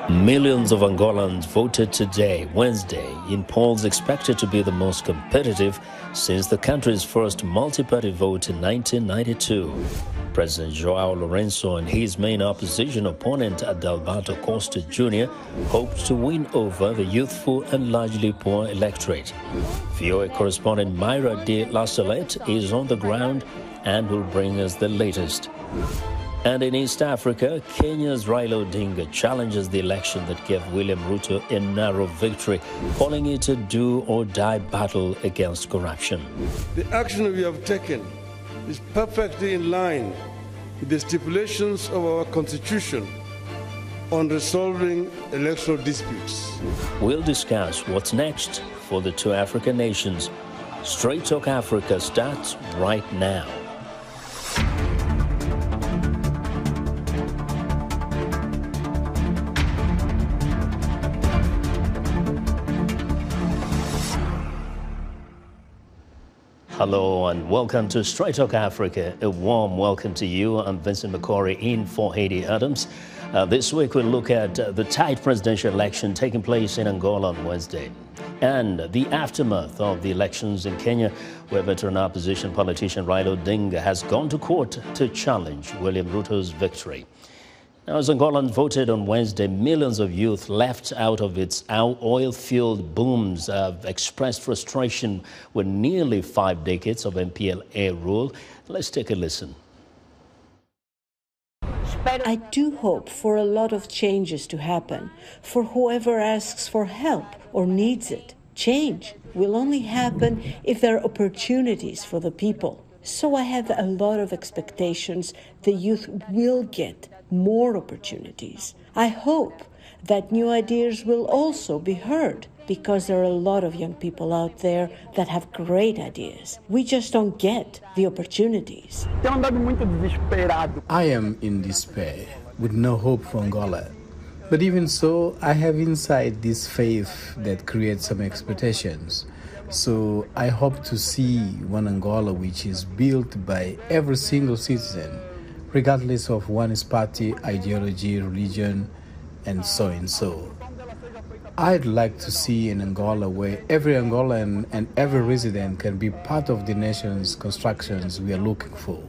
Millions of Angolans voted today, Wednesday, in polls expected to be the most competitive since the country's first multi-party vote in 1992. President João Lourenço and his main opposition opponent, Adalberto Costa Jr., hoped to win over the youthful and largely poor electorate. VOA correspondent Mayra de Lassalette is on the ground and will bring us the latest. And in East Africa, Kenya's Raila Odinga challenges the election that gave William Ruto a narrow victory, calling it a do-or-die battle against corruption. The action we have taken is perfectly in line with the stipulations of our Constitution on resolving electoral disputes. We'll discuss what's next for the two African nations. Straight Talk Africa starts right now. Hello and welcome to Straight Talk Africa. A warm welcome to you. I'm Vincent Makori in for Haiti Adams. This week we'll look at the tight presidential election taking place in Angola on Wednesday and the aftermath of the elections in Kenya, where veteran opposition politician Raila Odinga has gone to court to challenge William Ruto's victory. Now, as Angolans voted on Wednesday, millions of youth left out of its oil-fueled booms have expressed frustration with nearly 5 decades of MPLA rule. Let's take a listen. I do hope for a lot of changes to happen for whoever asks for help or needs it. Change will only happen if there are opportunities for the people. So I have a lot of expectations the youth will get more opportunities. I hope that new ideas will also be heard because there are a lot of young people out there that have great ideas. We just don't get the opportunities. I am in despair with no hope for Angola. But even so, I have inside this faith that creates some expectations. So I hope to see one Angola which is built by every single citizen, regardless of one's party, ideology, religion, and so and so. I'd like to see an Angola where every Angolan and every resident can be part of the nation's constructions we are looking for.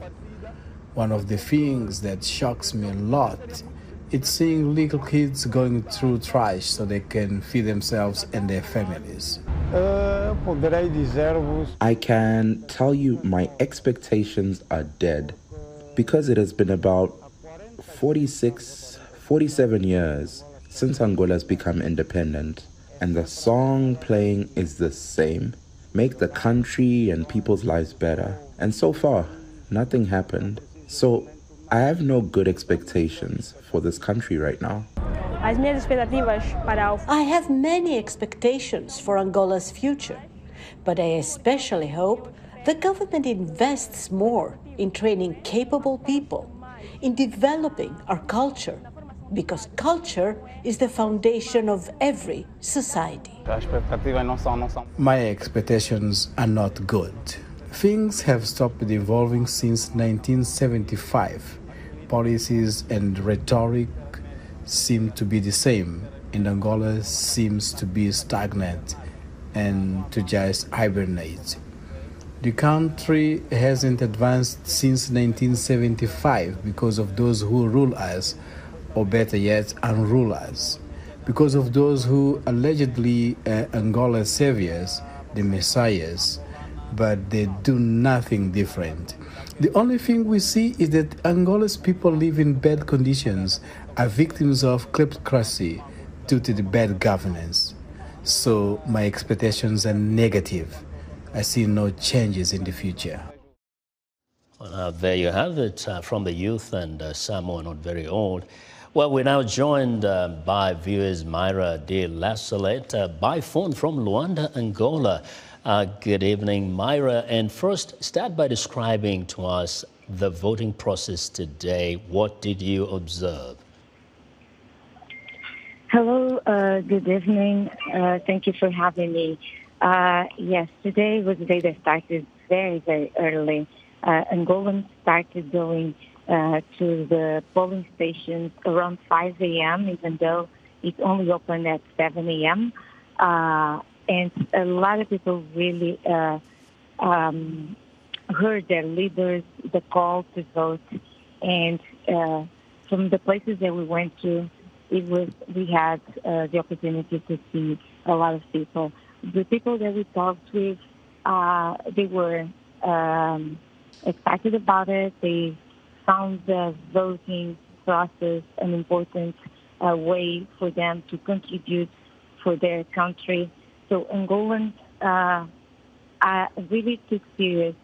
One of the things that shocks me a lot is seeing little kids going through trash so they can feed themselves and their families. I can tell you my expectations are dead because it has been about 47 years since Angola has become independent, and the song playing is the same: make the country and people's lives better. And so far, nothing happened. So I have no good expectations for this country right now. I have many expectations for Angola's future, but I especially hope the government invests more in training capable people, in developing our culture, because culture is the foundation of every society. My expectations are not good. Things have stopped evolving since 1975. Policies and rhetoric seem to be the same, and Angola seems to be stagnant and to just hibernate. The country hasn't advanced since 1975 because of those who rule us, or better yet, unrule us. Because of those who allegedly are Angola's saviors, the messiahs, but they do nothing different. The only thing we see is that Angola's people live in bad conditions, are victims of kleptocracy due to the bad governance. So my expectations are negative. I see no changes in the future. Well, there you have it from the youth and some who are not very old. Well, we're now joined by viewers Mayra de Lassalette by phone from Luanda, Angola. Good evening, Mayra. And first, start by describing to us the voting process today. What did you observe? Hello, good evening. Thank you for having me. Yes, today was the day that started very, very early. Angolans started going to the polling stations around 5 a.m., even though it only opened at 7 a.m. And a lot of people really heard their leaders, the call to vote. And from the places that we went to, we had the opportunity to see a lot of people. The people that we talked with, they were excited about it. They found the voting process an important way for them to contribute for their country. So Angolans really took serious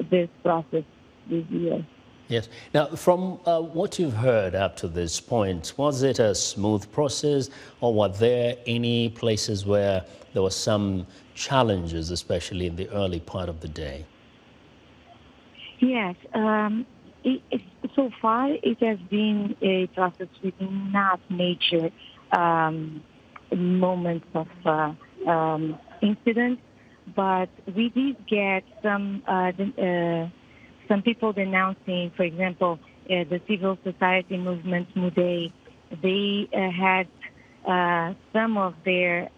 this process this year. Yes. Now, from what you've heard up to this point, was it a smooth process, or were there any places where there were some challenges, especially in the early part of the day? Yes. So far, it has been a process with not major moments of incidents, but we did get some people denouncing, for example, the civil society movement, Mudei. They had some of their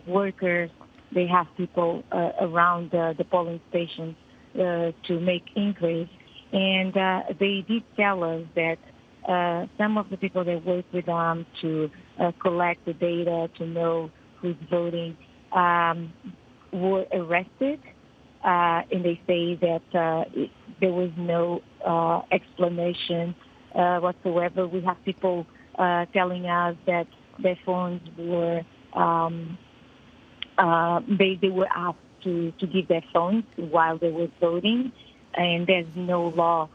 workers, they have people around the polling stations to make inquiries. And they did tell us that some of the people that work with them to collect the data, to know who's voting, were arrested. And they say that there was no explanation whatsoever. We have people telling us that their phones were, they were asked to give their phones while they were voting, and there's no law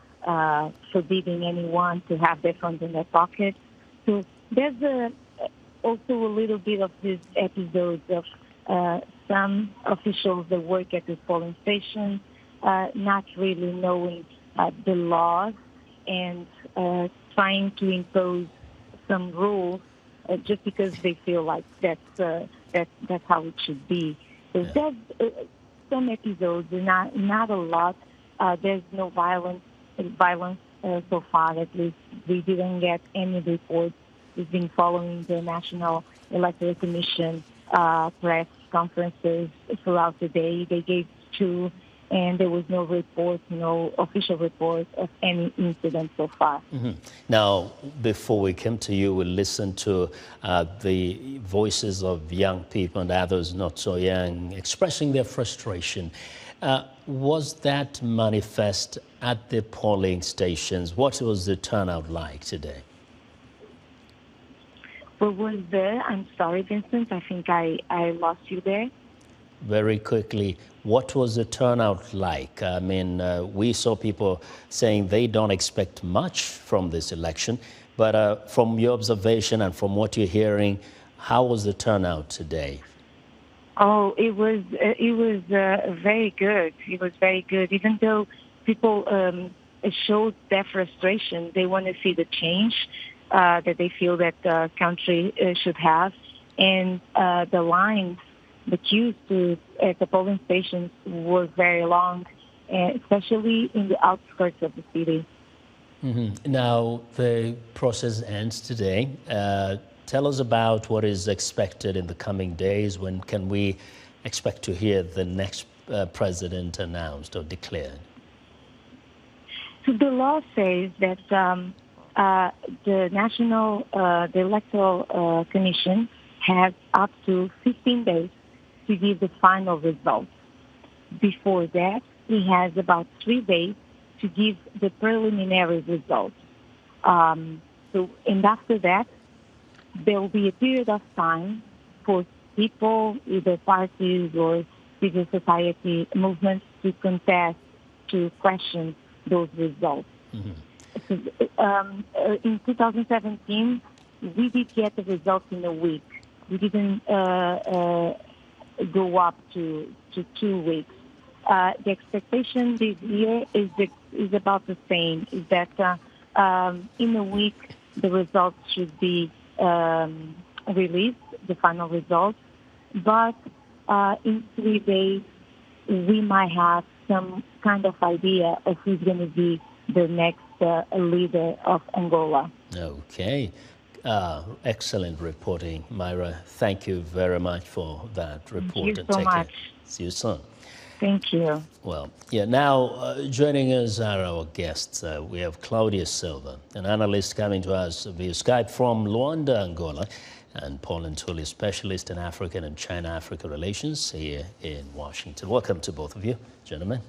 forbidding anyone to have their phones in their pocket. So there's also a little bit of these episodes of some officials that work at the polling station not really knowing the laws and trying to impose some rules just because they feel like that's how it should be. So there's some episodes, not a lot. There's no violence so far. At least we didn't get any reports. We've been following the National Electoral Commission press conferences throughout the day. They gave 2, and there was no report, no official report of any incident so far. Mm-hmm. Now, before we come to you, we'll listen to the voices of young people and others not so young expressing their frustration. Was that manifest at the polling stations? What was the turnout like today? What was there? I'm sorry, Vincent. I think I lost you there. Very quickly, what was the turnout like? I mean, we saw people saying they don't expect much from this election, but from your observation and from what you're hearing, how was the turnout today? Oh, it was very good. It was very good. Even though people showed their frustration, they want to see the change that they feel that the country should have, and the lines, the queues at the polling stations were very long, especially in the outskirts of the city. Mm-hmm. Now, the process ends today. Tell us about what is expected in the coming days. When can we expect to hear the next president announced or declared? So the law says that the National the Electoral Commission has up to 15 days to give the final results. Before that, he has about 3 days to give the preliminary results. And after that, there will be a period of time for people, either parties or civil society movements, to contest, to question those results. Mm-hmm. In 2017, we did get the results in a week. We didn't go up to 2 weeks. The expectation this year is about the same, is that in a week the results should be released, the final results, but in 3 days we might have some kind of idea of who's going to be the next leader of Angola. Okay. Excellent reporting, Mayra. Thank you very much for that report. Thank you so much. See you soon. Thank you. Well, yeah, now joining us are our guests. We have Claudio Silva, an analyst coming to us via Skype from Luanda, Angola, and Paul Nantulya, specialist in African and China-Africa relations here in Washington. Welcome to both of you, gentlemen.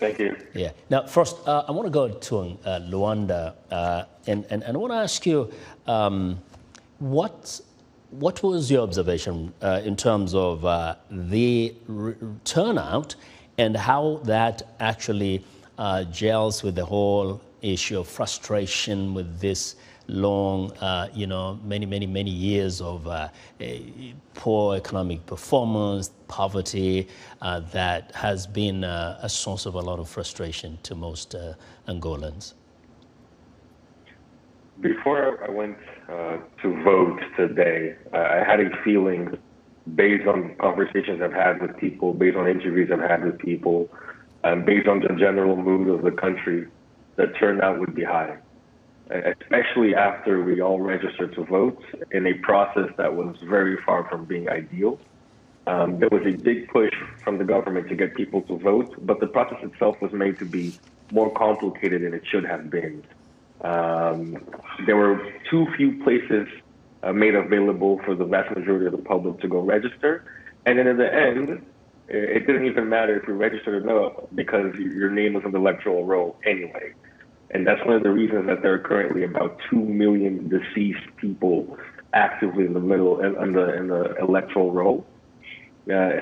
Thank you. Yeah. Now, first, I want to go to Luanda, and I want to ask you, what was your observation in terms of the turnout and how that actually gels with the whole issue of frustration with this long, many years of poor economic performance, poverty, that has been a source of a lot of frustration to most Angolans? Before I went to vote today, I had a feeling, based on conversations I've had with people, based on interviews I've had with people, and based on the general mood of the country, that turnout would be high, especially after we all registered to vote in a process that was very far from being ideal. There was a big push from the government to get people to vote, but the process itself was made to be more complicated than it should have been. There were too few places made available for the vast majority of the public to go register. And then in the end, it didn't even matter if you registered or not, because your name was on the electoral roll anyway. And that's one of the reasons that there are currently about 2 million deceased people actively in the middle in the electoral roll.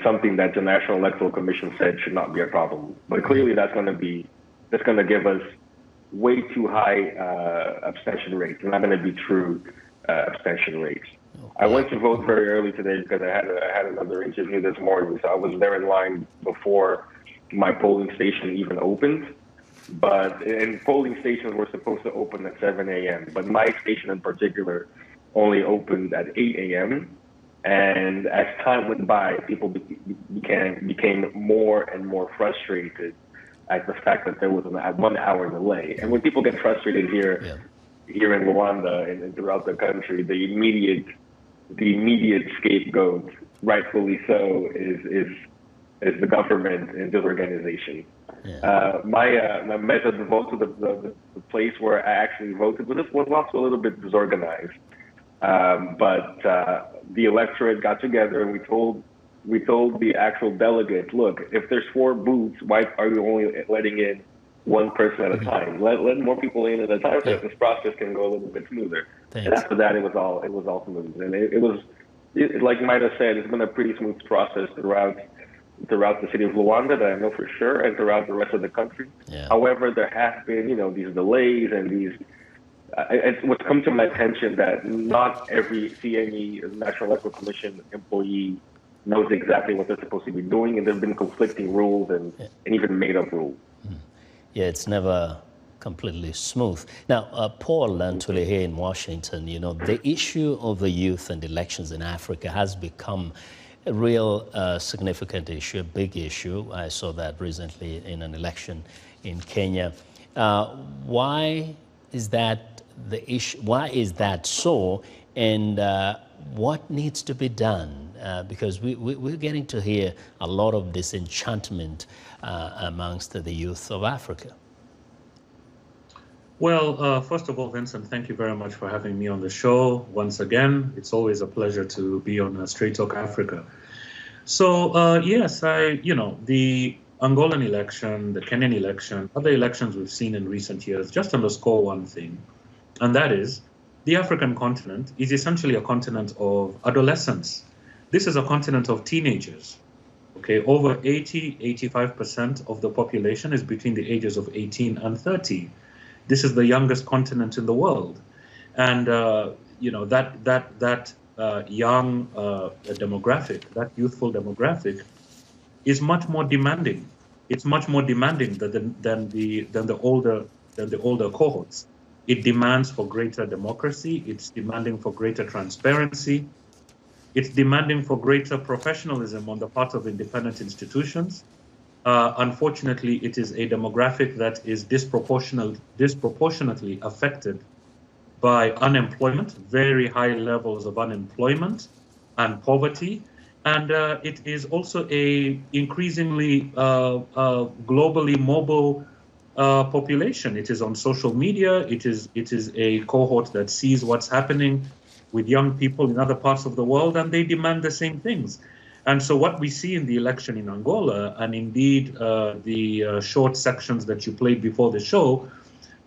Something that the National Electoral Commission said should not be a problem. But clearly that's going to give us way too high abstention rates. Not going to be true abstention rates. I went to vote very early today because I had another interview this morning, so I was there in line before my polling station even opened. And polling stations were supposed to open at 7 a.m., but my station in particular only opened at 8 a.m. And as time went by, people became more and more frustrated at the fact that there was a 1 hour delay. And when people get frustrated here in Luanda and throughout the country, the immediate scapegoat, rightfully so, is the government and disorganization. My method of vote to the place where I actually voted was also a little bit disorganized. But the electorate got together and we told the actual delegates, look, if there's 4 booths, why are you only letting in one person at a time? Let more people in at a time so that this process can go a little bit smoother. Thanks. And after that, it was all smooth. And it was like Mayra said, it's been a pretty smooth process throughout the city of Luanda, that I know for sure, and throughout the rest of the country. However, there have been, these delays and these. It's what's come to my attention that not every CME, National Electoral Commission employee, knows exactly what they're supposed to be doing, and there have been conflicting rules and even made-up rules. Yeah, it's never completely smooth. Now, Paul Nantulya here in Washington, the issue of the youth and elections in Africa has become a real significant issue, a big issue. I saw that recently in an election in Kenya. Why is that the issue? Why is that so? And what needs to be done? Because we're getting to hear a lot of disenchantment amongst the youth of Africa. Well, first of all, Vincent, thank you very much for having me on the show once again. It's always a pleasure to be on Straight Talk Africa. So, yes, the Angolan election, the Kenyan election, other elections we've seen in recent years just underscore one thing, and that is the African continent is essentially a continent of adolescents. This is a continent of teenagers. Okay, over 85% of the population is between the ages of 18 and 30. This is the youngest continent in the world, and that young demographic, that youthful demographic, is much more demanding. It's much more demanding than the older cohorts. It demands for greater democracy. It's demanding for greater transparency. It's demanding for greater professionalism on the part of independent institutions. Unfortunately, it is a demographic that is disproportionately affected by unemployment, very high levels of unemployment and poverty. And it is also a increasingly globally mobile population. It is on social media. It is a cohort that sees what's happening with young people in other parts of the world, and they demand the same things. And so what we see in the election in Angola, and indeed the short sections that you played before the show,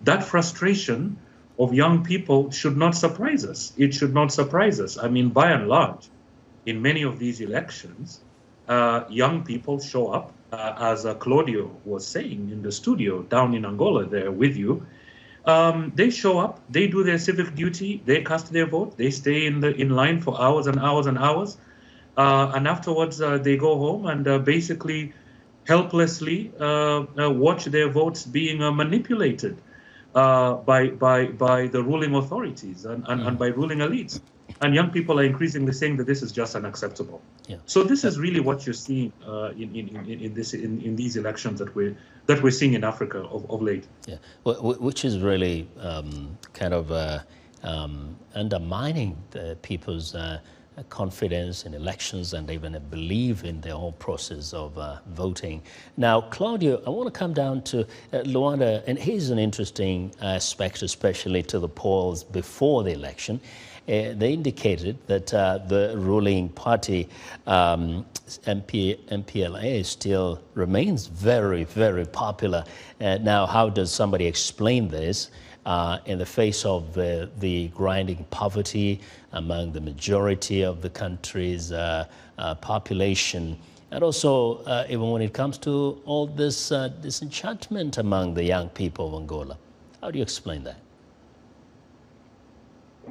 that frustration of young people should not surprise us. It should not surprise us. I mean, by and large, in many of these elections, young people show up, as Claudio was saying in the studio down in Angola there with you. They show up, they do their civic duty, they cast their vote, they stay in line for hours and hours and hours, and afterwards they go home and basically helplessly watch their votes being manipulated by the ruling authorities and by ruling elites. And young people are increasingly saying that this is just unacceptable. Yeah. So this is really what you're seeing in these elections that we're seeing in Africa of late. Yeah, which is really kind of undermining the people's confidence in elections and even a belief in the whole process of voting. Now, Claudio, I want to come down to Luanda, and here's an interesting aspect, especially to the polls before the election. They indicated that the ruling party, MPLA, still remains very, very popular. Now, how does somebody explain this in the face of the grinding poverty among the majority of the country's population? And also, even when it comes to all this disenchantment among the young people of Angola. How do you explain that?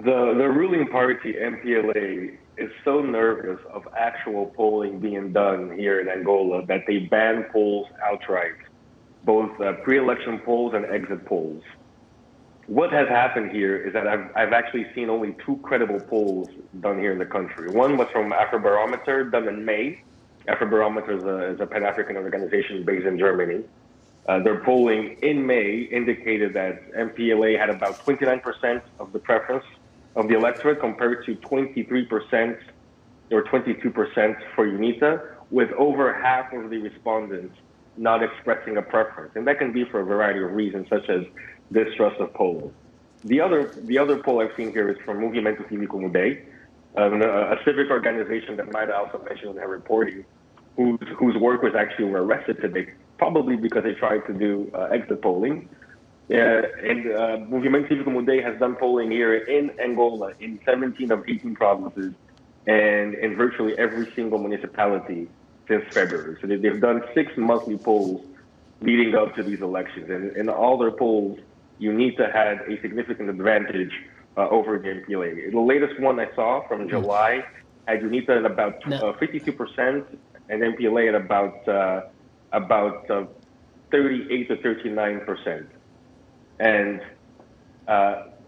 The ruling party, MPLA, is so nervous of actual polling being done here in Angola that they ban polls outright, both pre-election polls and exit polls. What has happened here is that I've actually seen only two credible polls done here in the country. One was from Afrobarometer, done in May. Afrobarometer is a Pan-African organization based in Germany. Their polling in May indicated that MPLA had about 29% of the preference of the electorate compared to 23% or 22% for Anita, with over half of the respondents not expressing a preference. And that can be for a variety of reasons, such as distrust of polling. The other poll I've seen here is from Movimento Cívico Mudei, a civic organization that Mayra also mentioned in her reporting, whose work was actually arrested today, probably because they tried to do exit polling. And Movimento Cívico Mudei has done polling here in Angola in 17 of 18 provinces and in virtually every single municipality since February. So they've done 6 monthly polls leading up to these elections. And in all their polls, Unita had a significant advantage over the MPLA. The latest one I saw from July had Unita at about 52% and MPLA at about 38 to 39%. And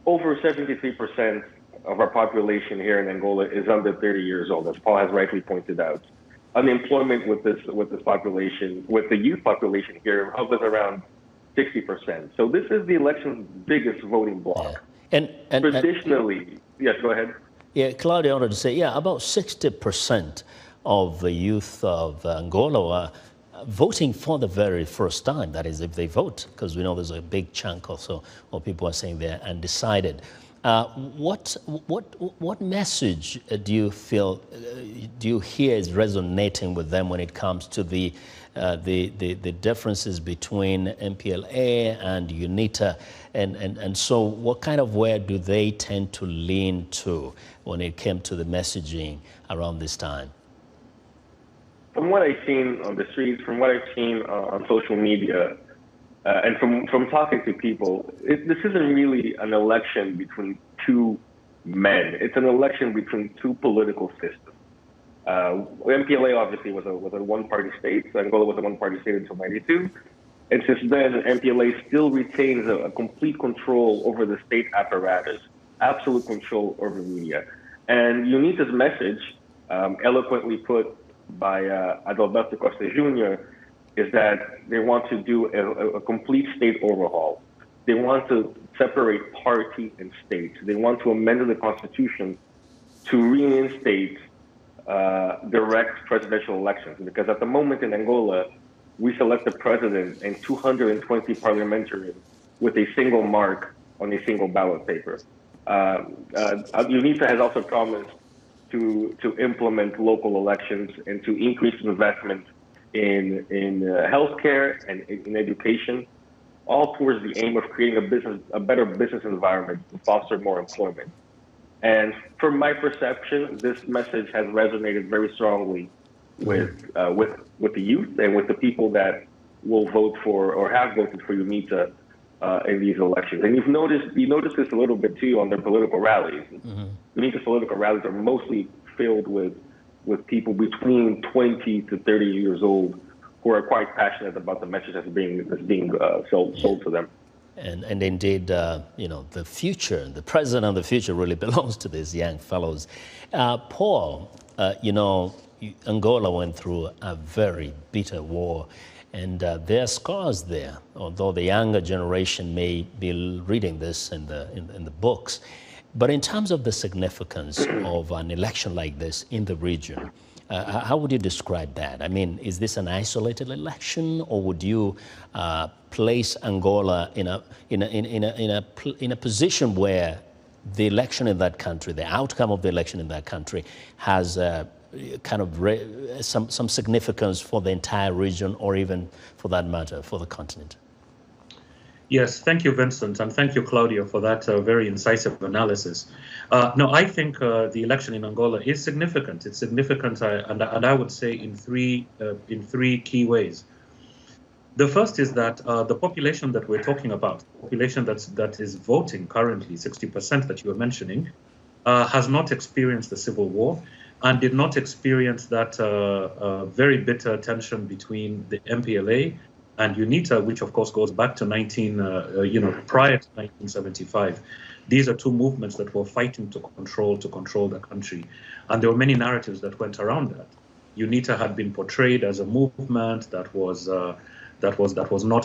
over 73% of our population here in Angola is under 30 years old, as Paul has rightly pointed out. Unemployment with this population, with the youth population here, hovers around 60%. So this is the election's biggest voting bloc. Yeah. And traditionally, yes, go ahead. Yeah, Claudio, I wanted to say, about 60% of the youth of Angola are voting for the very first time. That is, if they vote, because we know there's a big chunk also of people are saying they're undecided. What message do you feel, do you hear is resonating with them when it comes to the differences between MPLA and UNITA, and so what kind of where do they tend to lean to when it came to the messaging around this time? From what I've seen on the streets, from what I've seen on social media, and from talking to people, this isn't really an election between two men. It's an election between two political systems. MPLA obviously was a one-party state. So Angola was a one-party state until '92. And since then, MPLA still retains a complete control over the state apparatus, absolute control over media. And UNITA's message, eloquently put by Adalberto Costa Jr., is that they want to do a complete state overhaul. They want to separate party and state. They want to amend the constitution to reinstate direct presidential elections. Because at the moment in Angola, we select the president and 220 parliamentarians with a single mark on a single ballot paper. UNITA has also promised to implement local elections and to increase investment in healthcare and in education, all towards the aim of creating a better business environment to foster more employment. And from my perception, this message has resonated very strongly with the youth and with the people that will vote for or have voted for UNITA in these elections. And you noticed this a little bit too on their political rallies. UNITA's political rallies are mostly filled with people between 20 to 30 years old who are quite passionate about the message that's being sold to them. And indeed, the future, the present and the future really belongs to these young fellows. Paul, Angola went through a very bitter war, and there are scars there, although the younger generation may be reading this in the books. But in terms of the significance of an election like this in the region, how would you describe that? I mean, is this an isolated election, or would you place Angola in a position where the election in that country, the outcome of the election in that country, has some significance for the entire region, or even, for that matter, for the continent? Yes, thank you, Vincent, and thank you, Claudio, for that very incisive analysis. No, I think the election in Angola is significant. It's significant, and I would say in three key ways. The first is that the population that we're talking about, population that is voting currently, 60% that you were mentioning, has not experienced the civil war and did not experience that very bitter tension between the MPLA and UNITA, which of course goes back to prior to 1975. These are two movements that were fighting to control the country, and there were many narratives that went around that. UNITA had been portrayed as a movement that was not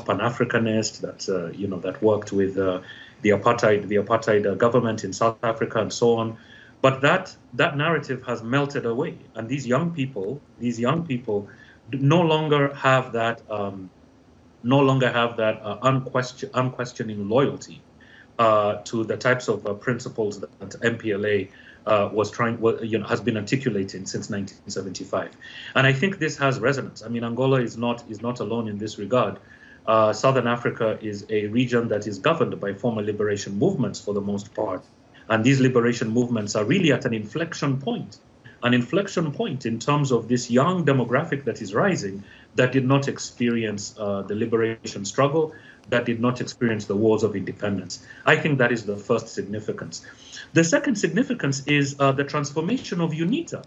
Pan-Africanist, that worked with the apartheid government in South Africa and so on. But that narrative has melted away, and these young people no longer have that unquestioning loyalty to the types of principles that MPLA has been articulating since 1975, and I think this has resonance. I mean, Angola is not alone in this regard. Southern Africa is a region that is governed by former liberation movements for the most part, and these liberation movements are really at an inflection point in terms of this young demographic that is rising, that did not experience the liberation struggle, that did not experience the wars of independence. I think that is the first significance. The second significance is the transformation of UNITA.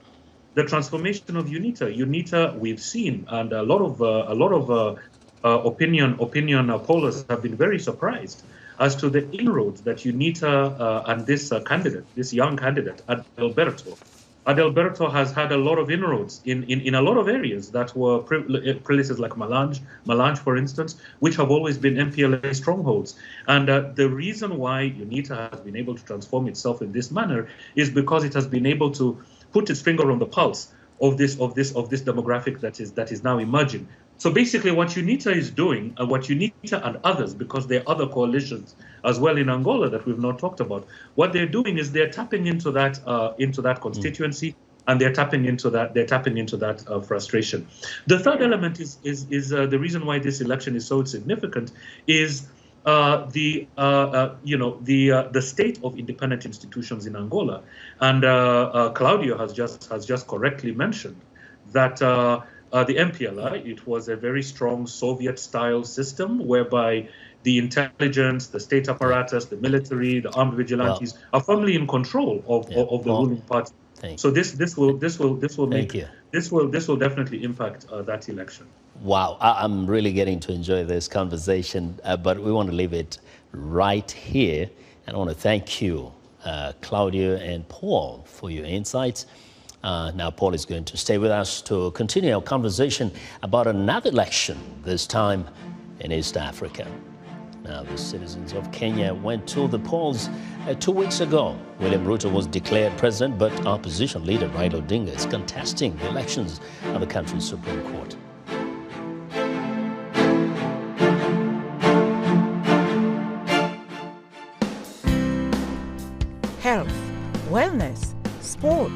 The transformation of UNITA. UNITA, we've seen, and a lot of opinion pollers have been very surprised as to the inroads that UNITA and this young candidate, Adalberto has had a lot of inroads in a lot of areas that were places like Malange, for instance, which have always been MPLA strongholds. And the reason why UNITA has been able to transform itself in this manner is because it has been able to put its finger on the pulse of this demographic that is now emerging. So basically, what UNITA is doing, and what UNITA and others, because there are other coalitions as well in Angola that we've not talked about, what they're doing is they're tapping into that constituency, and they're tapping into that frustration. The third element is the reason why this election is so significant is the state of independent institutions in Angola, and Claudio has just correctly mentioned that. The MPLA, it was a very strong Soviet-style system whereby the intelligence, the state apparatus, the military, the armed vigilantes are firmly in control of the ruling party. So this will definitely impact that election. Wow, I'm really getting to enjoy this conversation, but we want to leave it right here. And I want to thank you, Claudio and Paul, for your insights. Now Paul is going to stay with us to continue our conversation about another election, this time in East Africa. Now, the citizens of Kenya went to the polls 2 weeks ago. William Ruto was declared president, but opposition leader Raila Odinga is contesting the elections at the country's Supreme Court. Health, wellness, sport,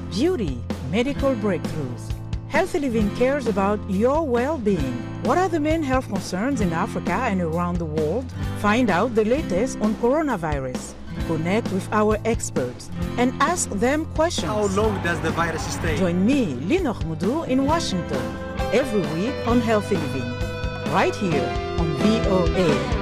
beauty, medical breakthroughs. Healthy Living cares about your well-being. What are the main health concerns in Africa and around the world? Find out the latest on coronavirus. Connect with our experts and ask them questions. How long does the virus stay? Join me, Linor Mudu, in Washington, every week on Healthy Living, right here on VOA.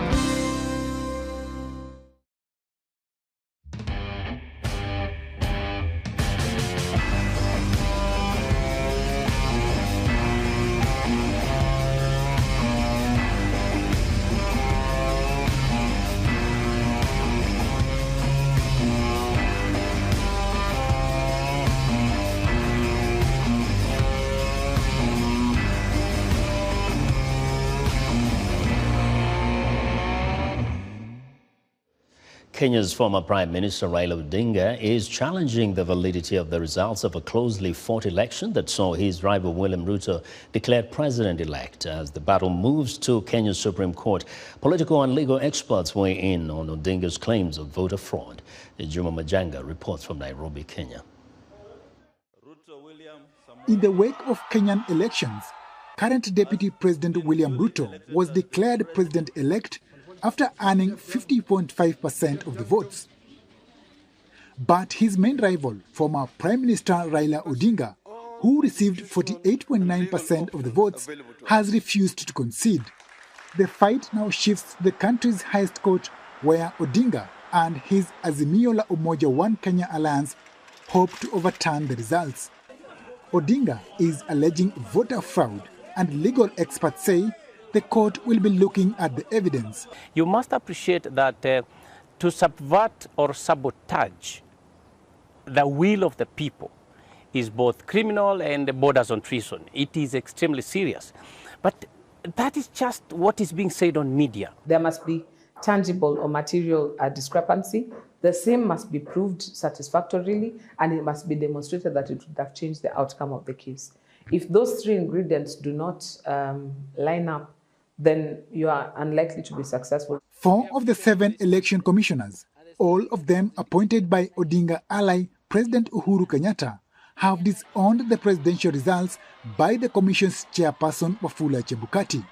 Kenya's former Prime Minister Raila Odinga is challenging the validity of the results of a closely fought election that saw his rival William Ruto declared president-elect. As the battle moves to Kenya's Supreme Court, political and legal experts weigh in on Odinga's claims of voter fraud. Juma Majanga reports from Nairobi, Kenya. In the wake of Kenyan elections, current Deputy President William Ruto was declared president-elect after earning 50.5% of the votes. But his main rival, former Prime Minister Raila Odinga, who received 48.9% of the votes, has refused to concede. The fight now shifts to the country's highest court, where Odinga and his Azimio la Umoja One Kenya alliance hope to overturn the results. Odinga is alleging voter fraud, and legal experts say the court will be looking at the evidence. You must appreciate that to subvert or sabotage the will of the people is both criminal and borders on treason. It is extremely serious. But that is just what is being said on media. There must be tangible or material discrepancy. The same must be proved satisfactorily, and it must be demonstrated that it would have changed the outcome of the case. If those three ingredients do not line up, then you are unlikely to be successful. 4 of the 7 election commissioners, all of them appointed by Odinga ally President Uhuru Kenyatta, have disowned the presidential results by the commission's chairperson Wafula Chebukati.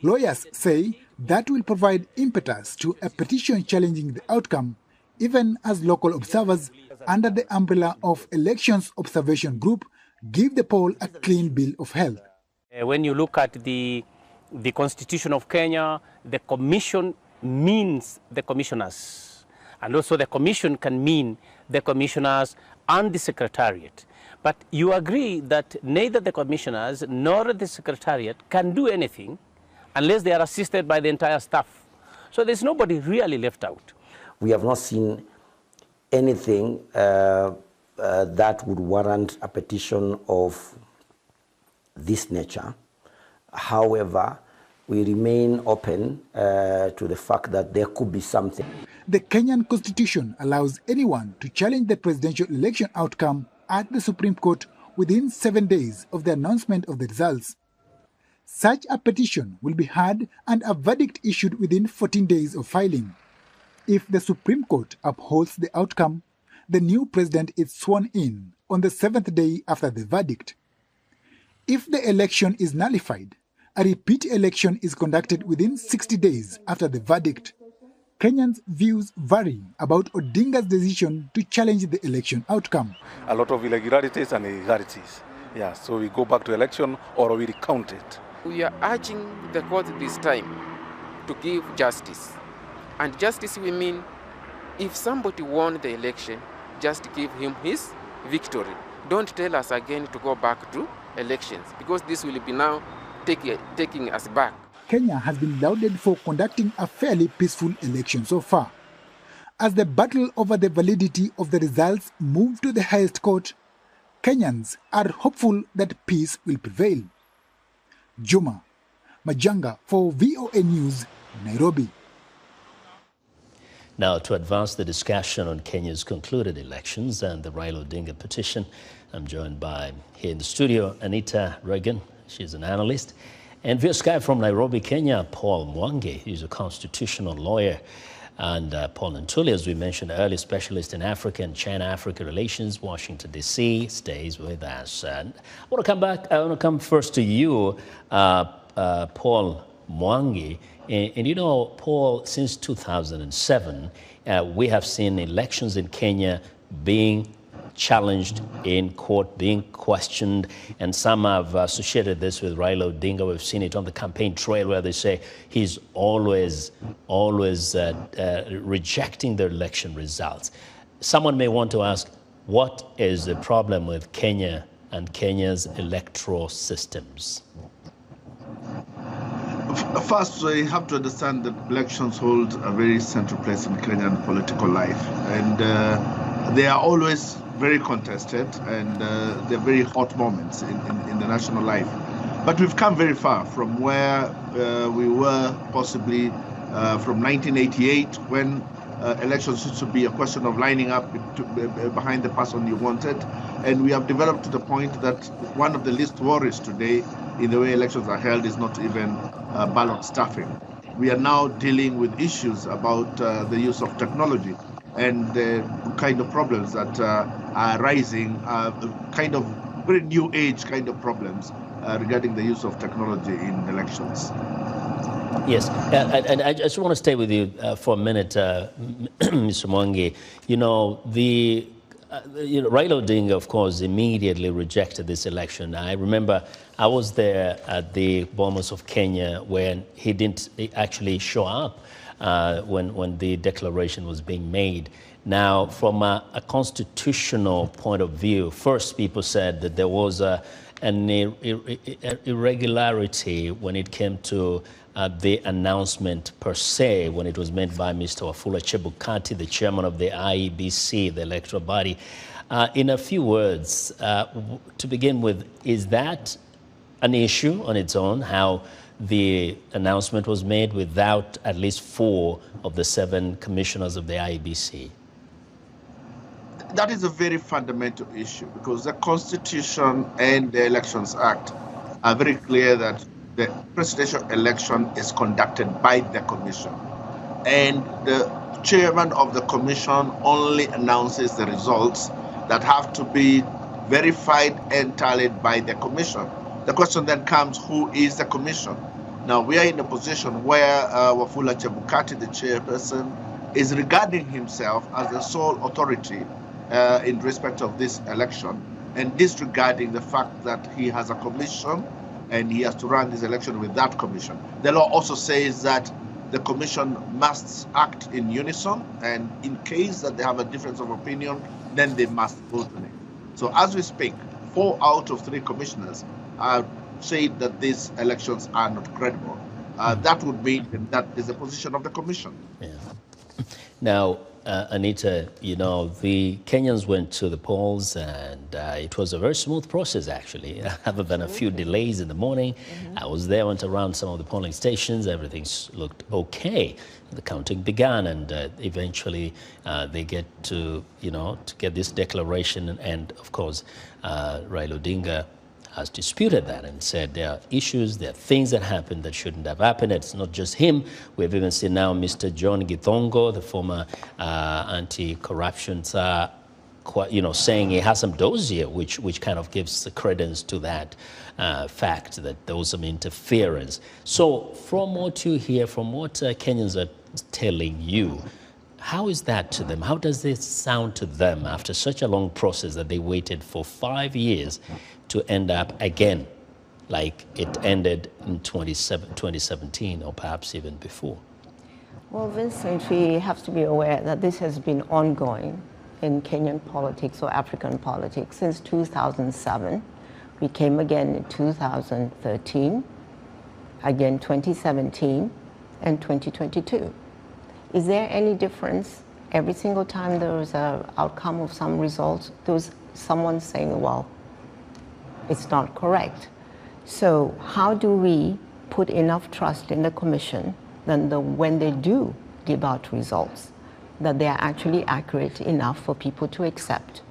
Lawyers say that will provide impetus to a petition challenging the outcome, even as local observers under the umbrella of Elections Observation Group give the poll a clean bill of health. When you look at the Constitution of Kenya, the commission means the commissioners. And also the commission can mean the commissioners and the secretariat. But you agree that neither the commissioners nor the secretariat can do anything unless they are assisted by the entire staff. So there's nobody really left out. We have not seen anything that would warrant a petition of this nature. However, we remain open to the fact that there could be something. The Kenyan Constitution allows anyone to challenge the presidential election outcome at the Supreme Court within 7 days of the announcement of the results. Such a petition will be heard and a verdict issued within 14 days of filing. If the Supreme Court upholds the outcome, the new president is sworn in on the 7th day after the verdict. If the election is nullified, a repeat election is conducted within 60 days after the verdict. Kenyans' views vary about Odinga's decision to challenge the election outcome. A lot of irregularities and irregularities. Yeah, so we go back to election or we recount it. We are urging the court this time to give justice. And justice we mean, if somebody won the election, just give him his victory. Don't tell us again to go back to elections, because this will be now taking us back. Kenya has been lauded for conducting a fairly peaceful election so far. As the battle over the validity of the results moves to the highest court, Kenyans are hopeful that peace will prevail. Juma Majanga for VOA News, Nairobi. Now, to advance the discussion on Kenya's concluded elections and the Raila Odinga petition, I'm joined by, here in the studio, Anita, Ragan. She's an analyst. And via Skype from Nairobi, Kenya, Paul Mwangi. He's a constitutional lawyer. And Paul Nantulya, as we mentioned earlier, specialist in Africa and China-Africa relations, Washington, D.C., stays with us. And I want to come first to you, Paul Mwangi. And you know, Paul, since 2007, we have seen elections in Kenya being challenged in court, being questioned, and some have associated this with Raila Odinga. We've seen it on the campaign trail where they say he's always rejecting the election results. Someone may want to ask, what is the problem with Kenya and Kenya's electoral systems? First, we have to understand that elections hold a very central place in Kenyan political life, and they are always very contested, and they're very hot moments in the national life. But we've come very far from where we were possibly from 1988, when elections used to be a question of lining up behind the person you wanted, and we have developed to the point that one of the least worries today in the way elections are held is not even ballot stuffing. We are now dealing with issues about the use of technology and the kind of problems that are rising, kind of very new age kind of problems regarding the use of technology in elections. Yes, and I just want to stay with you for a minute, Mr. Mwangi. You know, Raila Odinga, of course, immediately rejected this election. I remember I was there at the Bomas of Kenya when he didn't actually show up when the declaration was being made. Now, from a constitutional point of view, first people said that there was an irregularity when it came to the announcement per se, when it was made by Mr. Wafula Chebukati, the chairman of the IEBC, the electoral body. In a few words, to begin with, is that an issue on its own, how the announcement was made without at least 4 of the 7 commissioners of the IEBC? That is a very fundamental issue, because the Constitution and the Elections Act are very clear that the presidential election is conducted by the Commission, and the chairman of the Commission only announces the results that have to be verified and tallied by the Commission. The question then comes, who is the Commission? Now, we are in a position where Wafula Chebukati, the chairperson, is regarding himself as the sole authority in respect of this election, and disregarding the fact that he has a commission and he has to run this election with that commission. The law also says that the commission must act in unison, and in case that they have a difference of opinion, then they must vote on it. So as we speak, 4 out of 3 commissioners are saying that these elections are not credible. That would mean that is the position of the commission. Yeah. Now, Anita, you know, the Kenyans went to the polls, and it was a very smooth process, actually, other than a few delays in the morning. I was there, went around some of the polling stations. Everything looked okay. The counting began, and eventually they get to, to get this declaration. And of course, Raila Odinga has disputed that and said there are issues, there are things that happened that shouldn't have happened. It's not just him. We've even seen now Mr. John Githongo, the former anti-corruption czar, saying he has some dossier, which kind of gives the credence to that fact that there was some interference. So from what you hear, from what Kenyans are telling you, how is that to them? How does this sound to them after such a long process that they waited for 5 years to end up again, like it ended in 2017 or perhaps even before? Well, Vincent, we have to be aware that this has been ongoing in Kenyan politics or African politics since 2007. We came again in 2013, again 2017, and 2022. Is there any difference? Every single time there was an outcome of some results, there was someone saying, well, it's not correct. So how do we put enough trust in the commission then when they do give out results, that they are actually accurate enough for people to accept.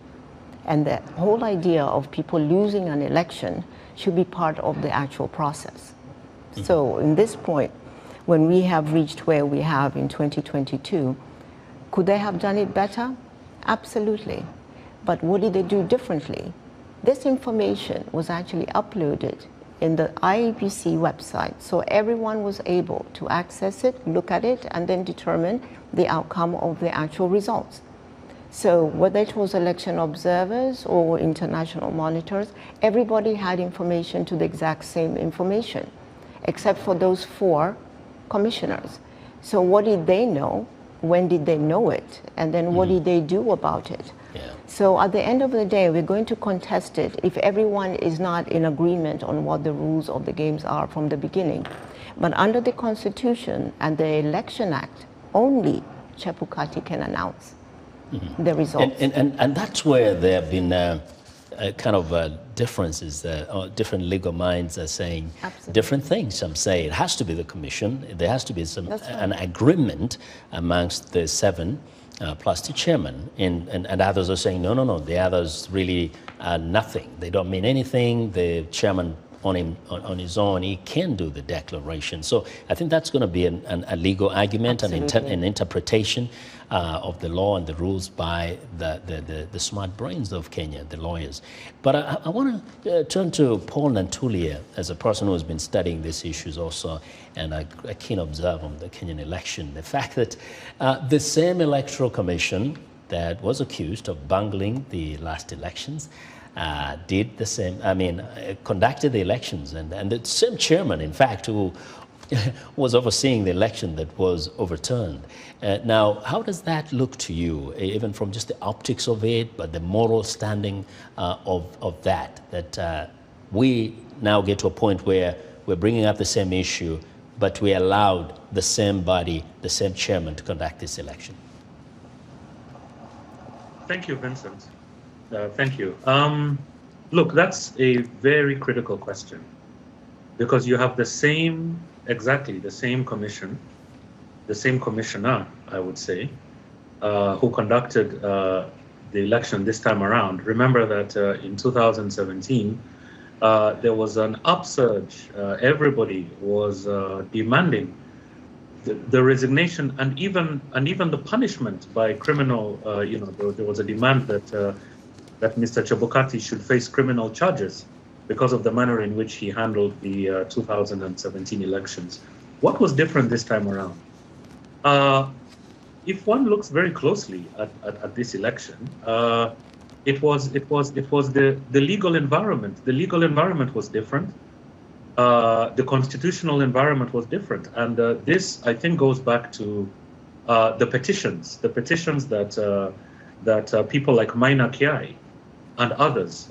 And the whole idea of people losing an election should be part of the actual process. So in this point, when we have reached where we have in 2022, could they have done it better? Absolutely. But what did they do differently? This information was actually uploaded in the IEBC website, so everyone was able to access it, look at it, and then determine the outcome of the actual results. So whether it was election observers or international monitors, everybody had information to the exact same information, except for those 4 commissioners. So what did they know? When did they know it? And then what did they do about it? So at the end of the day, we're going to contest it if everyone is not in agreement on what the rules of the games are from the beginning. But under the Constitution and the Election Act, only Chebukati can announce the results. And that's where there have been kind of differences. Different legal minds are saying different things. Some say it has to be the commission. There has to be an agreement amongst the 7 plus the chairman. And others are saying, no, the others really are nothing. They don't mean anything. The chairman on his own, he can do the declaration. So I think that's going to be a legal argument, an interpretation of the law and the rules by the smart brains of Kenya, the lawyers. But I want to turn to Paul Nantulya as a person who has been studying these issues also, and a keen observer of the Kenyan election. The fact that the same electoral commission that was accused of bungling the last elections did the same, conducted the elections, and the same chairman, in fact, who was overseeing the election that was overturned. Now, how does that look to you, even from just the optics of it, but the moral standing of that we now get to a point where we're bringing up the same issue, but we allowed the same body, the same chairman to conduct this election? Thank you, Vincent. Thank you. Look, that's a very critical question, because you have exactly the same commission, the same commissioner, I would say, who conducted the election this time around. Remember that in 2017, there was an upsurge. Everybody was demanding the resignation and even the punishment by criminal. There was a demand that Mr. Chebukati should face criminal charges because of the manner in which he handled the 2017 elections. What was different this time around? If one looks very closely at this election, it was the legal environment. The legal environment was different. The constitutional environment was different, and this, I think, goes back to the petitions that people like Mayra Kiai and others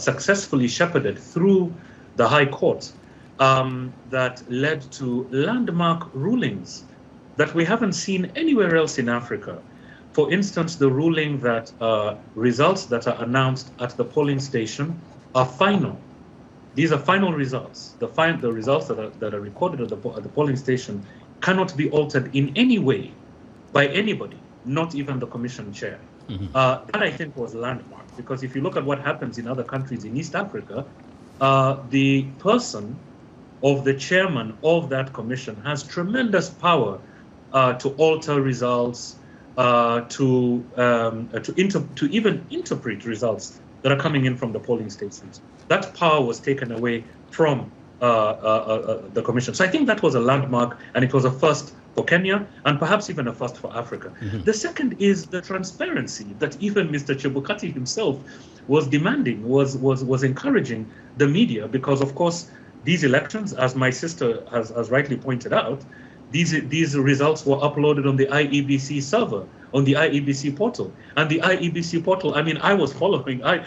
successfully shepherded through the High Court that led to landmark rulings that we haven't seen anywhere else in Africa. For instance, the ruling that results that are announced at the polling station are final. These are final results. The results that are recorded at the polling station cannot be altered in any way by anybody, not even the commission chair. That, I think, was landmark, because if you look at what happens in other countries in East Africa, the person of the chairman of that commission has tremendous power to alter results, to even interpret results that are coming in from the polling stations. That power was taken away from the commission. So I think that was a landmark, and it was a first for Kenya, and perhaps even a first for Africa. The second is the transparency that even Mr. Chebukati himself was demanding, was encouraging the media, because, of course, these elections, as my sister has rightly pointed out, these results were uploaded on the IEBC server, on the IEBC portal. And the IEBC portal, I was following, I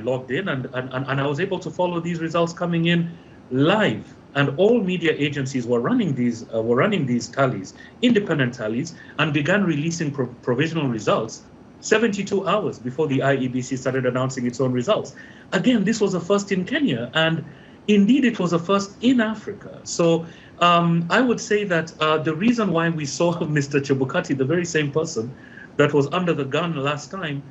logged in and I was able to follow these results coming in live. And all media agencies were running these tallies, independent tallies, and began releasing provisional results 72 hours before the IEBC started announcing its own results. Again, this was a first in Kenya, and Indeed, it was a first in Africa. So I would say that the reason why we saw Mr. Chebukati, the very same person that was under the gun last time,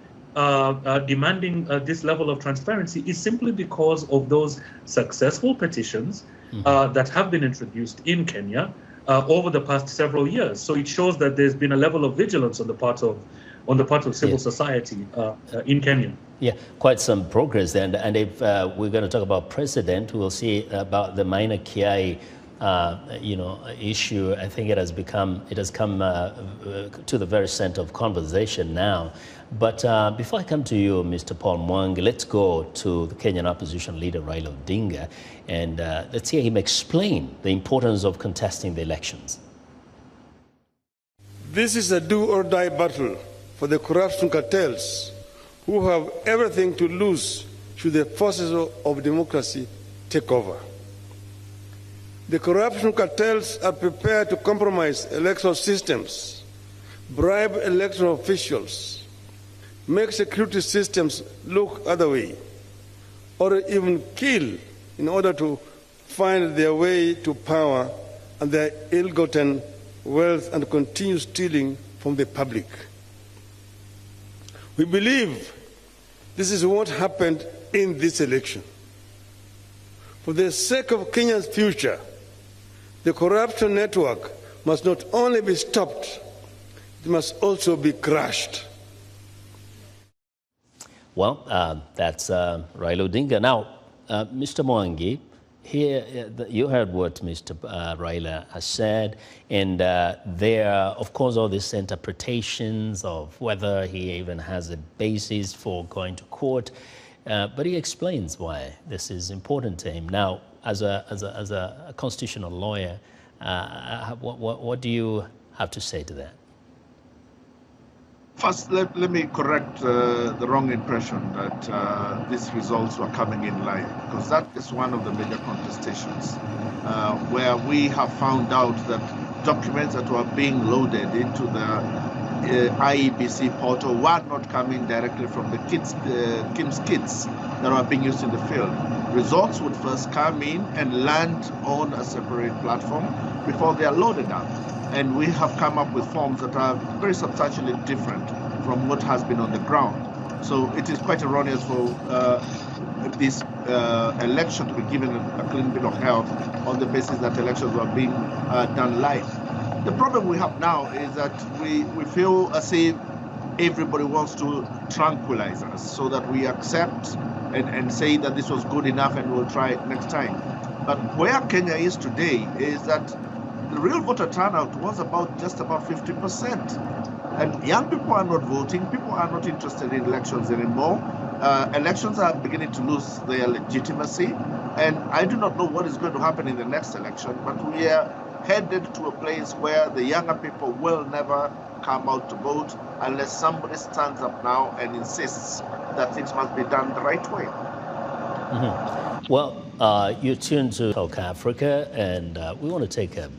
demanding this level of transparency is simply because of those successful petitions that have been introduced in Kenya over the past several years. So it shows that there's been a level of vigilance on the part of civil society in Kenya. Yeah, quite some progress there. And if we're going to talk about precedent, we'll see about the minor Kiai issue. I think it has come to the very center of conversation now. But before I come to you, Mr. Paul Mwangi, let's go to the Kenyan opposition leader, Raila Odinga, and let's hear him explain the importance of contesting the elections. This is a do-or-die battle for the corruption cartels who have everything to lose should the forces of democracy take over. The corruption cartels are prepared to compromise electoral systems, bribe electoral officials, make security systems look other way, or even kill in order to find their way to power and their ill-gotten wealth and continue stealing from the public. We believe this is what happened in this election. For the sake of Kenya's future, the corruption network must not only be stopped, it must also be crushed. Well, that's Raila Odinga. Now, Mr. Mwangi, here you heard what Mr. Raila has said, and there are, of course, all these interpretations of whether he even has a basis for going to court, but he explains why this is important to him. Now, as a constitutional lawyer, what do you have to say to that? First, let me correct the wrong impression that these results were coming in live, because that is one of the major contestations, where we have found out that documents that were being loaded into the IEBC portal were not coming directly from the KIMS kits that were being used in the field. Results would first come in and land on a separate platform before they are loaded up. And we have come up with forms that are very substantially different from what has been on the ground. So it is quite erroneous for this election to be given a clean bill of health on the basis that elections were being done live. The problem we have now is that we feel as if everybody wants to tranquilize us so that we accept and say that this was good enough and we'll try it next time. But where Kenya is today is that the real voter turnout was just about 50%. And young people are not voting. People are not interested in elections anymore. Elections are beginning to lose their legitimacy. And I do not know what is going to happen in the next election, but we are headed to a place where the younger people will never come out to vote unless somebody stands up now and insists that things must be done the right way. Mm-hmm. Well, you're tuned to Talk Africa, and we want to take a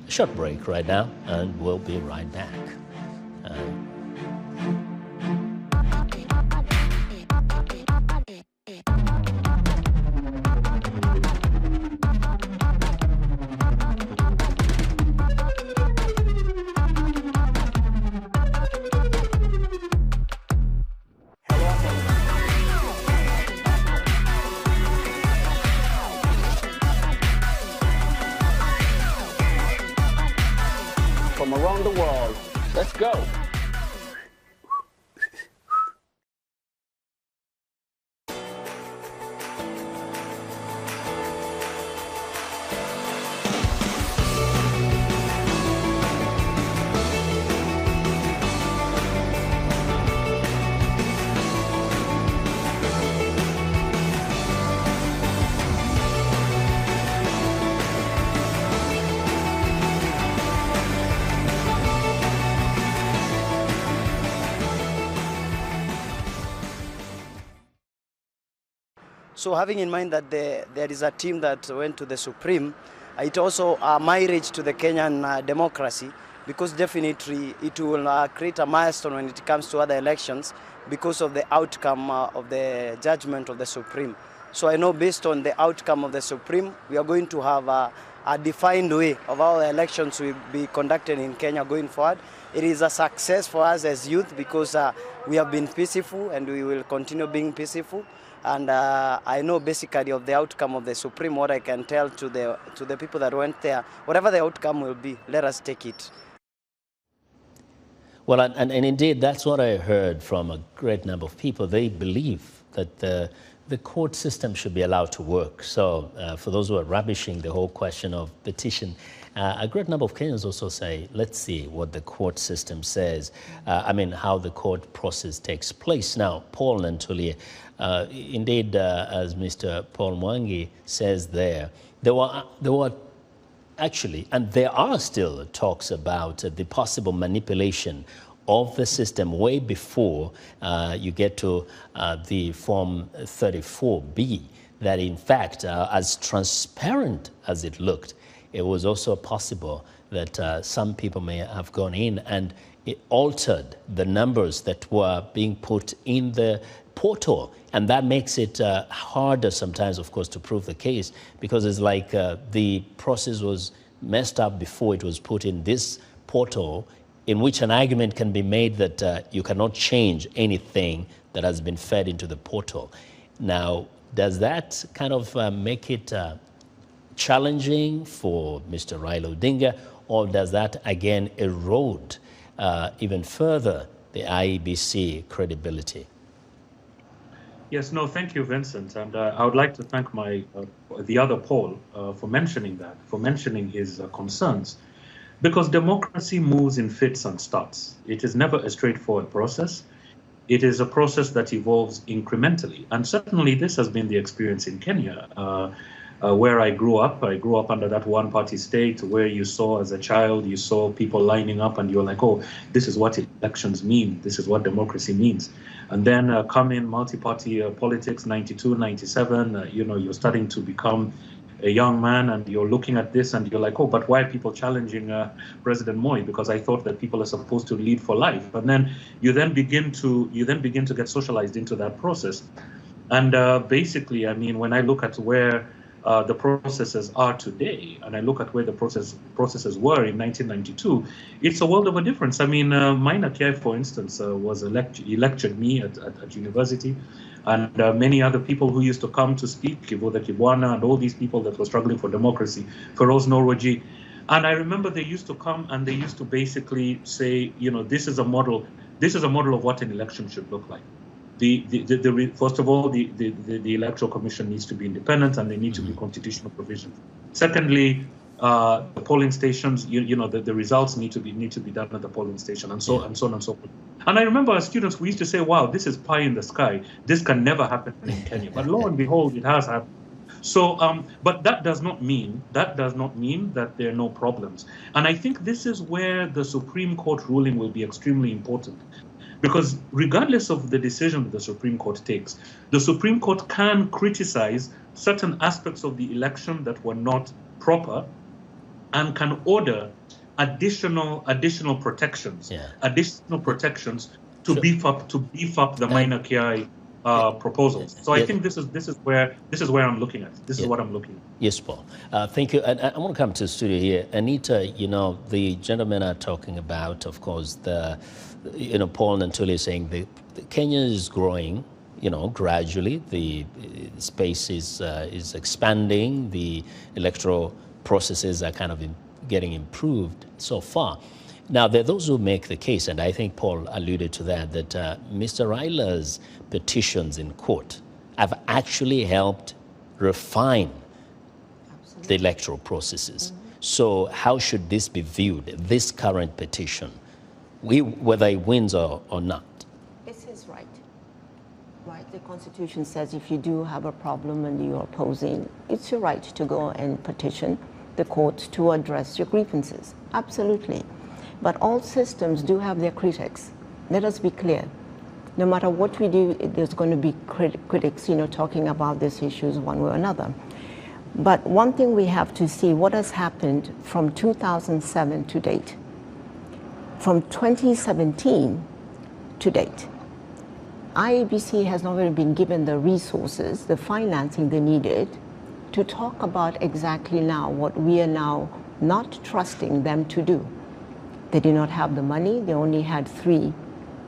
short break right now, and we'll be right back. From around the world, let's go. So having in mind that there is a team that went to the Supreme, it also a marriage to the Kenyan democracy, because definitely it will create a milestone when it comes to other elections because of the outcome of the judgment of the Supreme. So I know based on the outcome of the Supreme, we are going to have a defined way of how the elections will be conducted in Kenya going forward. It is a success for us as youth because we have been peaceful and we will continue being peaceful. And I know basically of the outcome of the Supreme, what I can tell to the people that went there, whatever the outcome will be, let us take it. Well, and indeed, that's what I heard from a great number of people. They believe that the court system should be allowed to work. So for those who are rubbishing the whole question of petition, a great number of Kenyans also say, let's see what the court system says. How the court process takes place. Now, Paul Nantulya, indeed, as Mr. Paul Mwangi says there were actually, and there are still talks about the possible manipulation of the system way before you get to the Form 34B, that in fact, as transparent as it looked, it was also possible that some people may have gone in and it altered the numbers that were being put in the portal. And that makes it harder sometimes, of course, to prove the case, because it's like the process was messed up before it was put in this portal, in which an argument can be made that you cannot change anything that has been fed into the portal. Now, does that kind of make it challenging for Mr. Raila Odinga, or does that again erode even further the IEBC credibility? Yes, no, thank you, Vincent. And I would like to thank the other Paul for mentioning that, for mentioning his concerns. Because democracy moves in fits and starts. It is never a straightforward process. It is a process that evolves incrementally. And certainly this has been the experience in Kenya, where I grew up. I grew up under that one-party state where you saw as a child, you saw people lining up and you're like, oh, this is what elections mean. This is what democracy means. And then come in multi-party politics, 92, 97, you're starting to become a young man and you're looking at this and you're like, oh, but why are people challenging President Moi? Because I thought that people are supposed to lead for life. And then you then begin to get socialized into that process. And basically, when I look at where the processes are today, and I look at where the processes were in 1992, it's a world of a difference. Mayra Kiai, for instance, he lectured me at university, and many other people who used to come to speak, Kivuda Kibwana, and all these people that were struggling for democracy, Feroz Norwaji. And I remember they used to come and they used to basically say, this is a model of what an election should look like. First of all, the Electoral Commission needs to be independent and there need to be constitutional provisions. Secondly, the polling stations, the results need to be done at the polling station, and so on and so forth. And I remember as students, we used to say, wow, this is pie in the sky. This can never happen in Kenya. But lo and behold, it has happened. So, but that does not mean that there are no problems. And I think this is where the Supreme Court ruling will be extremely important. Because regardless of the decision that the Supreme Court takes, the Supreme Court can criticize certain aspects of the election that were not proper and can order additional protections, to beef up the Mayra Kiai proposals. So I think this is where I'm looking at. This is what I'm looking at. Yes, Paul. Thank you. And I want to come to the studio here. Anita, the gentlemen are talking about, of course, Paul Nantulya is saying the Kenya is growing, gradually. The space is expanding. The electoral processes are kind of getting improved so far. Now, there are those who make the case, and I think Paul alluded to that Mr. Raila's petitions in court have actually helped refine the electoral processes. So how should this be viewed, this current petition, whether it wins or not? This is right. Right. The Constitution says if you do have a problem and you're opposing, it's your right to go and petition the court to address your grievances. Absolutely. But all systems do have their critics. Let us be clear. No matter what we do, there's going to be critics, talking about these issues one way or another. But one thing we have to see, what has happened from 2007 to date, from 2017 to date. IEBC has not really been given the resources, the financing they needed to talk about exactly now what we are now not trusting them to do. They did not have the money. They only had 3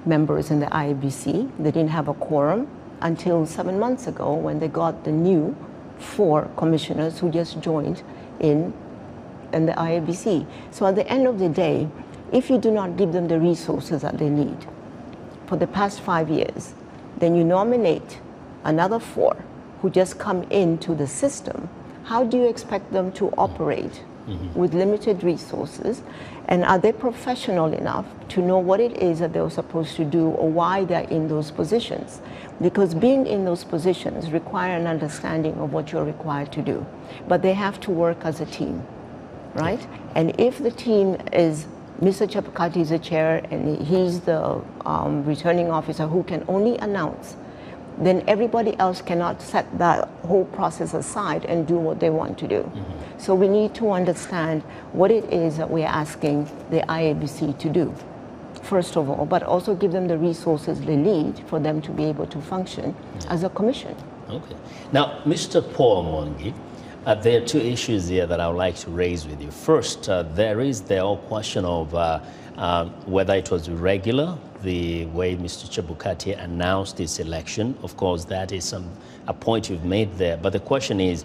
members in the IEBC. They didn't have a quorum until 7 months ago when they got the new 4 commissioners who just joined in the IEBC. So at the end of the day, if you do not give them the resources that they need for the past 5 years, then you nominate another 4 who just come into the system. How do you expect them to operate with limited resources? And are they professional enough to know what it is that they were supposed to do or why they're in those positions? Because being in those positions require an understanding of what you're required to do. But they have to work as a team, right? And if the team is Mr. Chebukati is the chair and he's the returning officer who can only announce, then everybody else cannot set that whole process aside and do what they want to do. So we need to understand what it is that we're asking the IABC to do, first of all, but also give them the resources they need for them to be able to function as a commission. Okay. Now, Mr. Paul Mwangi, there are 2 issues here that I would like to raise with you. First, there is the whole question of whether it was irregular, the way Mr. Chebukati announced this election. Of course, that is a point you've made there. But the question is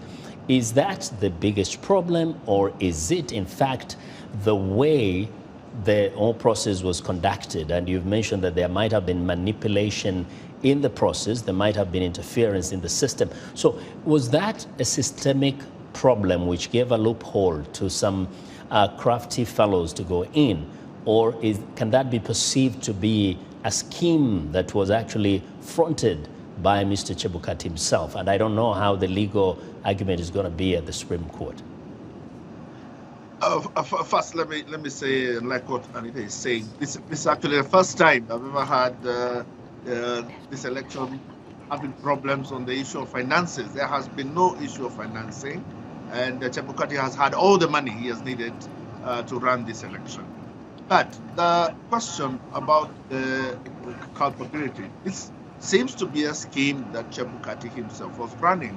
that the biggest problem, or is it, in fact, the way the whole process was conducted? And you've mentioned that there might have been manipulation in the process, there might have been interference in the system. So was that a systemic problem which gave a loophole to some crafty fellows to go in? Or can that be perceived to be a scheme that was actually fronted by Mr. Chebukati himself? And I don't know how the legal argument is going to be at the Supreme Court. First, let me say, like what Anita is saying, this is actually the first time I've ever had this election having problems on the issue of finances. There has been no issue of financing, and Chebukati has had all the money he has needed to run this election. But the question about the culpability, this seems to be a scheme that Chebukati himself was running.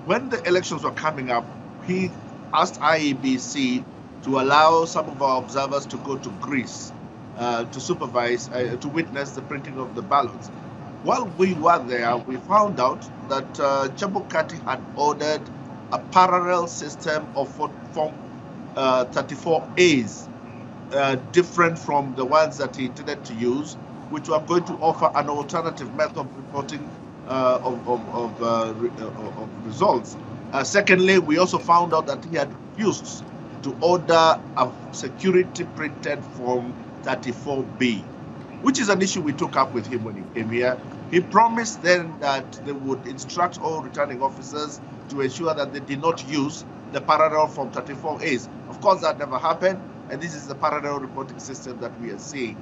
When the elections were coming up, he asked IEBC to allow some of our observers to go to Greece to supervise, to witness the printing of the ballots. While we were there, we found out that Chebukati had ordered a parallel system of Form 34As, different from the ones that he intended to use, which were going to offer an alternative method of reporting of results. Secondly, we also found out that he had refused to order a security printed Form 34B, which is an issue we took up with him when he came here. He promised then that they would instruct all returning officers to ensure that they did not use the parallel Form 34As. Of course, that never happened, and this is the parallel reporting system that we are seeing.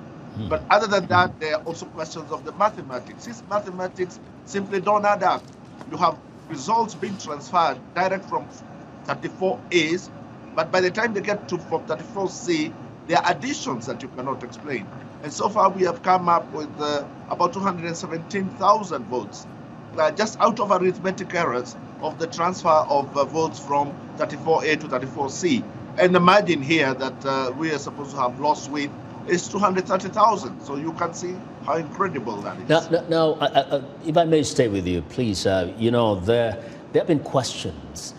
But other than that, there are also questions of the mathematics. These mathematics simply don't add up. You have results being transferred direct from 34As, but by the time they get to Form 34C, there are additions that you cannot explain. And so far, we have come up with about 217,000 votes, just out of arithmetic errors of the transfer of votes from 34A to 34C. And the margin here that we are supposed to have lost with is 230,000. So you can see how incredible that is. Now, if I may stay with you, please, you know, there have been questions.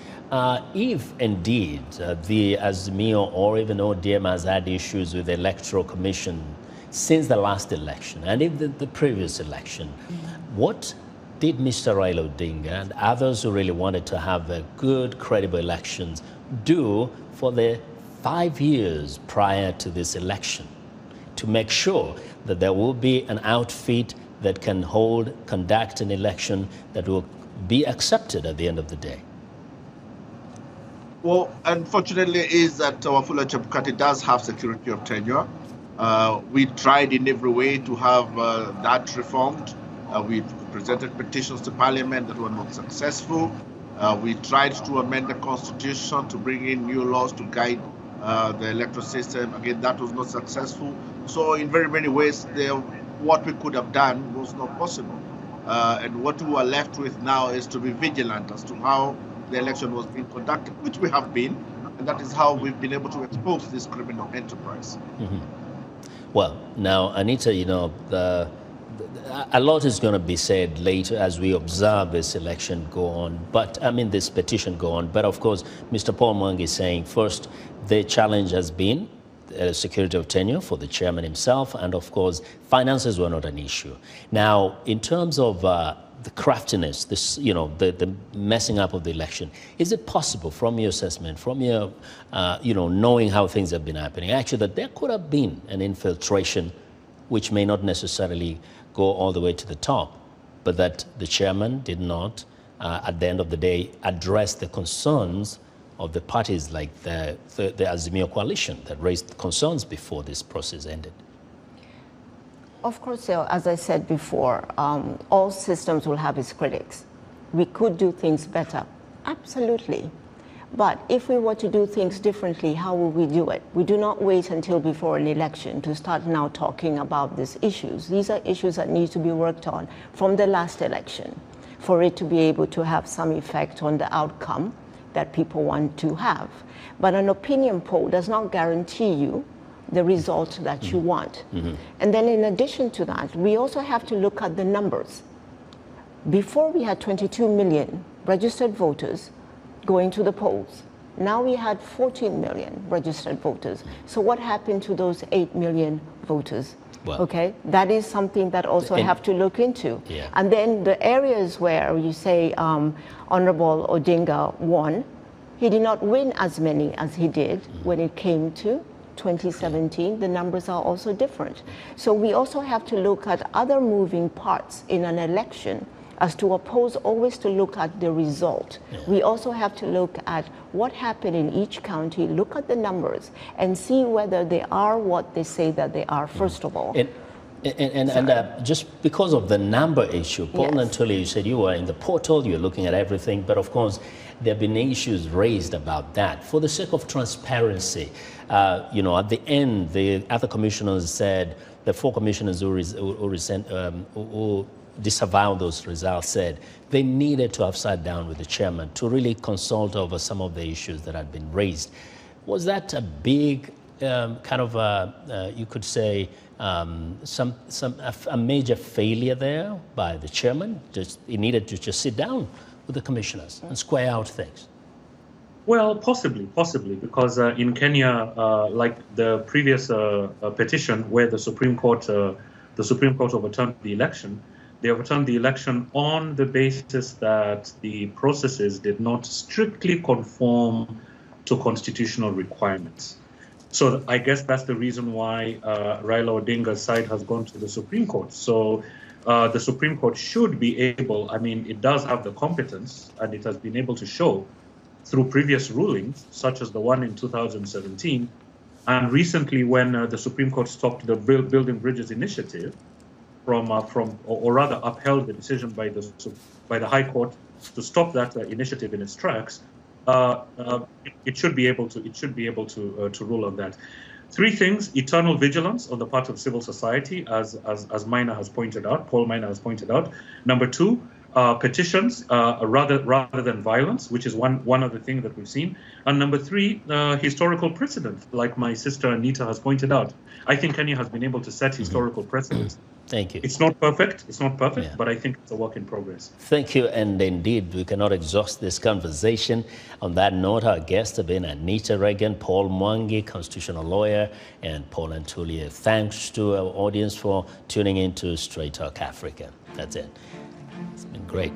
If indeed the Azimio or even ODM has had issues with the Electoral Commission since the last election and in the previous election, what did Mr. Raila Odinga and others who really wanted to have a good, credible elections do for the 5 years prior to this election to make sure that there will be an outfit that can conduct an election that will be accepted at the end of the day? Well, unfortunately, is that Wafula Chebukati does have security of tenure. We tried in every way to have that reformed. We presented petitions to Parliament that were not successful. We tried to amend the Constitution to bring in new laws to guide the electoral system. Again, that was not successful. So in very many ways, there what we could have done was not possible. And what we are left with now is to be vigilant as to how the election was being conducted, which we have been, and that is how we've been able to expose this criminal enterprise. Mm-hmm. Well, now, Anita, you know, a lot is going to be said later as we observe this election go on, but I mean this petition go on. But of course, Mr. Paul Mwangi is saying first, the challenge has been security of tenure for the chairman himself, and of course, finances were not an issue. Now, in terms of the craftiness, this, you know, the messing up of the election, is it possible from your assessment, from your, you know, knowing how things have been happening, actually that there could have been an infiltration which may not necessarily go all the way to the top, but that the chairman did not, at the end of the day, address the concerns of the parties like the Azimio coalition that raised concerns before this process ended? Of course, as I said before, all systems will have its critics. We could do things better, absolutely. But if we were to do things differently, how would we do it? We do not wait until before an election to start now talking about these issues. These are issues that need to be worked on from the last election for it to be able to have some effect on the outcome that people want to have. But an opinion poll does not guarantee you the result that you want. Mm-hmm. And then in addition to that, we also have to look at the numbers. Before we had 22 million registered voters going to the polls. Now we had 14 million registered voters. So what happened to those 8 million voters? Well, okay, that is something that also have to look into. Yeah. And then the areas where you say Honorable Odinga won, he did not win as many as he did when it came to 2017. The numbers are also different. So we also have to look at other moving parts in an election, as to oppose always to look at the result. Yeah. We also have to look at what happened in each county, look at the numbers, and see whether they are what they say that they are, first of all. And just because of the number issue, Paul Nantulya, you said you were in the portal, you're looking at everything, but of course, there have been issues raised about that. For the sake of transparency, you know, at the end, the other commissioners said, the 4 commissioners who disavowed those results said they needed to have sat down with the chairman to really consult over some of the issues that had been raised. Was that a big kind of, you could say, a major failure there by the chairman? He needed to just sit down with the commissioners and square out things. Well, possibly, because in Kenya, like the previous petition where the Supreme Court overturned the election, they overturned the election on the basis that the processes did not strictly conform to constitutional requirements. So I guess that's the reason why Raila Odinga's side has gone to the Supreme Court. So the Supreme Court should be able, I mean, it does have the competence, and it has been able to show through previous rulings, such as the one in 2017, and recently when the Supreme Court stopped the Building Bridges initiative, or rather upheld the decision by the High Court to stop that initiative in its tracks, it should be able to rule on that. 3 things: eternal vigilance on the part of civil society, as Paul Mwangi has pointed out. Number 2, petitions rather than violence, which is one other thing that we've seen. And number 3, historical precedent, like my sister Anita has pointed out. I think Kenya has been able to set historical precedents. Thank you. It's not perfect, but I think it's a work in progress. Thank you, and indeed, we cannot exhaust this conversation. On that note, our guests have been Anita Ragan, Paul Mwangi, constitutional lawyer, and Paul Nantulya. Thanks to our audience for tuning in to Straight Talk Africa. That's it. It's been great.